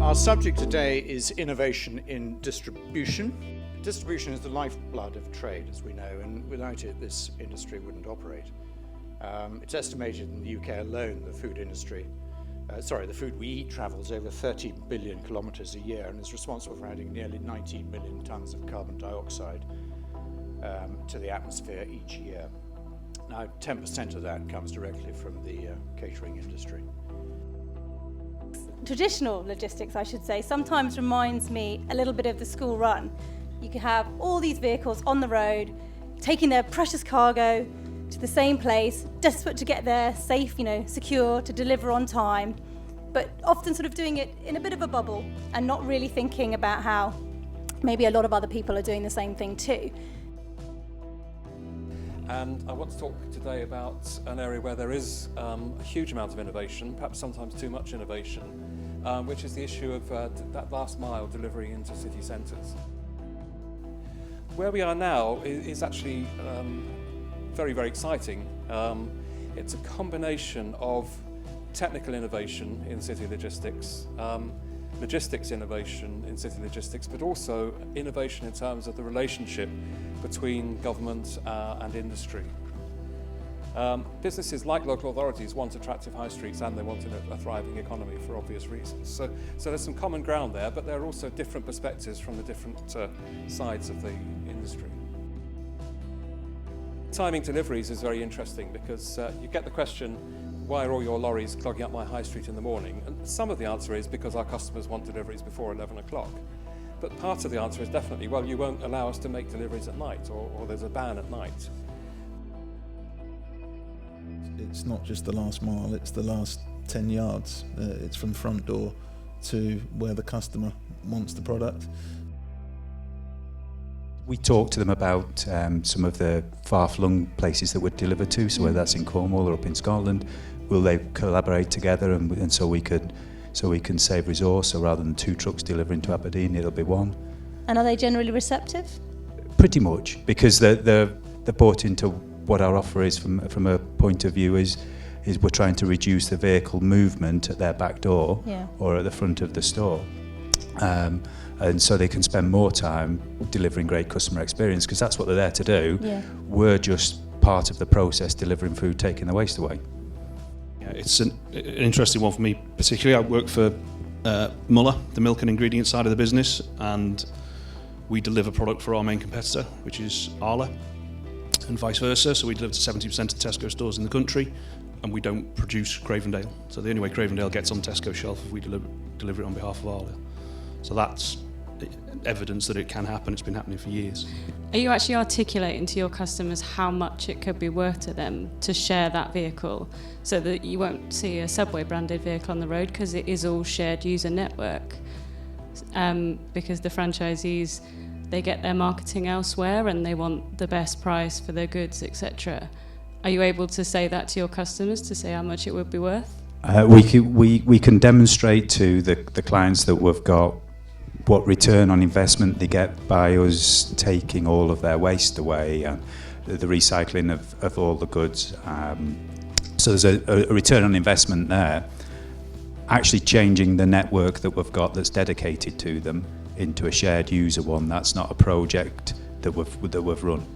Our subject today is innovation in distribution. Distribution is the lifeblood of trade, as we know, and without it, this industry wouldn't operate. It's estimated in the UK alone, the food industry, the food we eat travels over 30 billion kilometres a year and is responsible for adding nearly 19 million tonnes of carbon dioxide to the atmosphere each year. Now, 10% of that comes directly from the catering industry. Traditional logistics, I should say, sometimes reminds me a little bit of the school run. You can have all these vehicles on the road, taking their precious cargo to the same place, desperate to get there, safe, secure, to deliver on time, but often sort of doing it in a bit of a bubble and not really thinking about how maybe a lot of other people are doing the same thing too. And I want to talk today about an area where there is a huge amount of innovation, perhaps sometimes too much innovation, which is the issue of that last mile delivery into city centres. Where we are now is actually very, very exciting. It's a combination of technical innovation in city logistics, logistics innovation in city logistics, but also innovation in terms of the relationship between government and industry. Businesses like local authorities want attractive high streets and they want a thriving economy for obvious reasons. So there's some common ground there, but there are also different perspectives from the different sides of the industry. Timing deliveries is very interesting because you get the question, why are all your lorries clogging up my high street in the morning? And some of the answer is because our customers want deliveries before 11 o'clock. But part of the answer is definitely, well, you won't allow us to make deliveries at night, or there's a ban at night. It's not just the last mile, it's the last 10 yards. It's from front door to where the customer wants the product. We talked to them about some of the far-flung places that we're delivered to, so whether that's in Cornwall or up in Scotland, will they collaborate together and so we can save resource, so rather than 2 trucks delivering to Aberdeen, it'll be 1. And are they generally receptive? Pretty much, because they're bought into what our offer is from a point of view is we're trying to reduce the vehicle movement at their back door or at the front of the store. And so they can spend more time delivering great customer experience, because that's what they're there to do. Yeah. We're just part of the process, delivering food, taking the waste away. Yeah, it's an interesting one for me particularly. I work for Muller, the milk and ingredient side of the business, and we deliver product for our main competitor, which is Arla, and vice versa. So we deliver to 70% of Tesco stores in the country, and we don't produce Cravendale. So the only way Cravendale gets on Tesco's shelf is we deliver it on behalf of Arla. So that's evidence that it can happen. It's been happening for years. Are you actually articulating to your customers how much it could be worth to them to share that vehicle, so that you won't see a Subway branded vehicle on the road, because it is all shared user network, because the franchisees, they get their marketing elsewhere and they want the best price for their goods, etc. Are you able to say that to your customers, to say how much it would be worth? We can demonstrate to the clients that we've got what return on investment they get by us taking all of their waste away and the recycling of all the goods. So there's a return on investment there. Actually changing the network that we've got that's dedicated to them into a shared user one, that's not a project that we've run.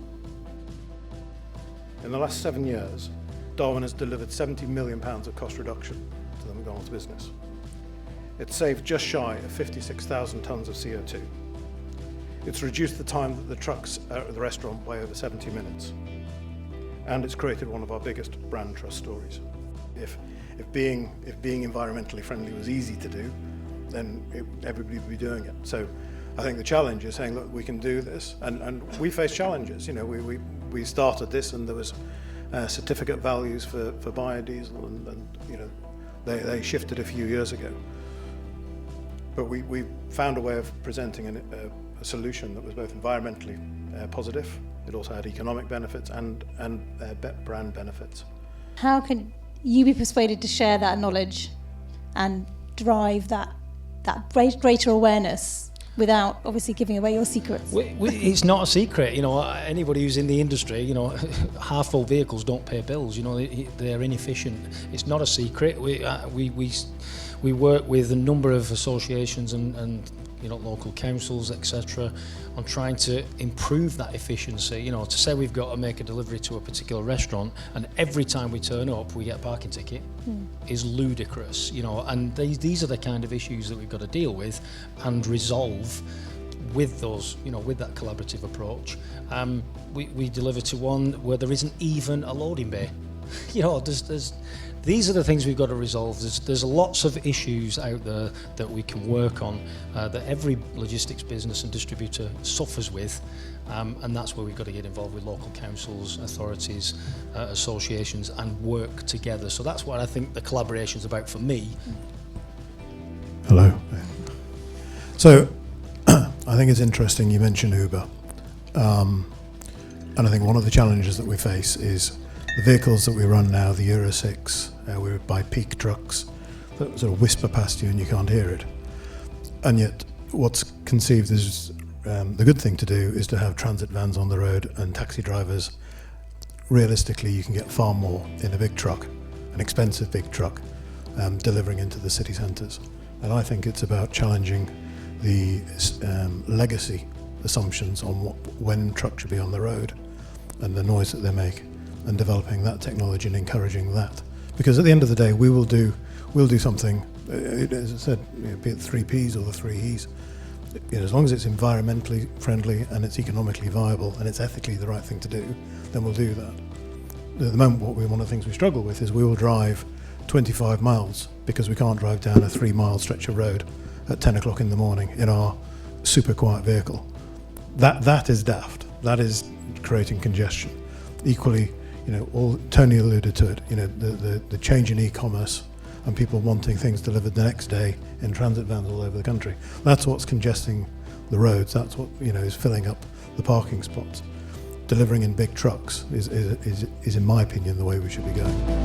In the last 7 years, Darwin has delivered £70 million of cost reduction to the McDonald's business. It's saved just shy of 56,000 tonnes of CO2. It's reduced the time that the trucks are at the restaurant by over 70 minutes. And it's created one of our biggest brand trust stories. If being environmentally friendly was easy to do, then everybody would be doing it. So I think the challenge is saying, look, we can do this. And we face challenges. We started this and there was certificate values for biodiesel and they shifted a few years ago. But we found a way of presenting a solution that was both environmentally positive, it also had economic benefits and brand benefits. How can you be persuaded to share that knowledge and drive that greater awareness without obviously giving away your secrets? It's not a secret, anybody who's in the industry, half full vehicles don't pay bills, they're inefficient. It's not a secret. We we work with a number of associations and local councils, etc., on trying to improve that efficiency. To say we've got to make a delivery to a particular restaurant and every time we turn up we get a parking ticket is ludicrous. And these are the kind of issues that we've got to deal with and resolve with those, with that collaborative approach. We deliver to one where there isn't even a loading bay. These are the things we've got to resolve. There's lots of issues out there that we can work on, that every logistics business and distributor suffers with, and that's where we've got to get involved with local councils, authorities, associations, and work together. So that's what I think the collaboration is about for me. Hello. So I think it's interesting you mentioned Uber, and I think one of the challenges that we face is the vehicles that we run now, the Euro 6, we buy peak trucks that sort of whisper past you and you can't hear it. And yet what's conceived as the good thing to do is to have transit vans on the road and taxi drivers. Realistically, you can get far more in a big truck, an expensive big truck, delivering into the city centres. And I think it's about challenging the legacy assumptions on when trucks should be on the road and the noise that they make, and developing that technology and encouraging that. Because at the end of the day, we'll do something, as I said, be it 3 Ps or the 3 Es, as long as it's environmentally friendly and it's economically viable and it's ethically the right thing to do, then we'll do that. At the moment, one of the things we struggle with is we will drive 25 miles because we can't drive down a 3-mile stretch of road at 10 o'clock in the morning in our super quiet vehicle. That is daft. That is creating congestion. Equally, Tony alluded to it, the change in e-commerce and people wanting things delivered the next day in transit vans all over the country. That's what's congesting the roads. That's what, is filling up the parking spots. Delivering in big trucks is in my opinion, the way we should be going.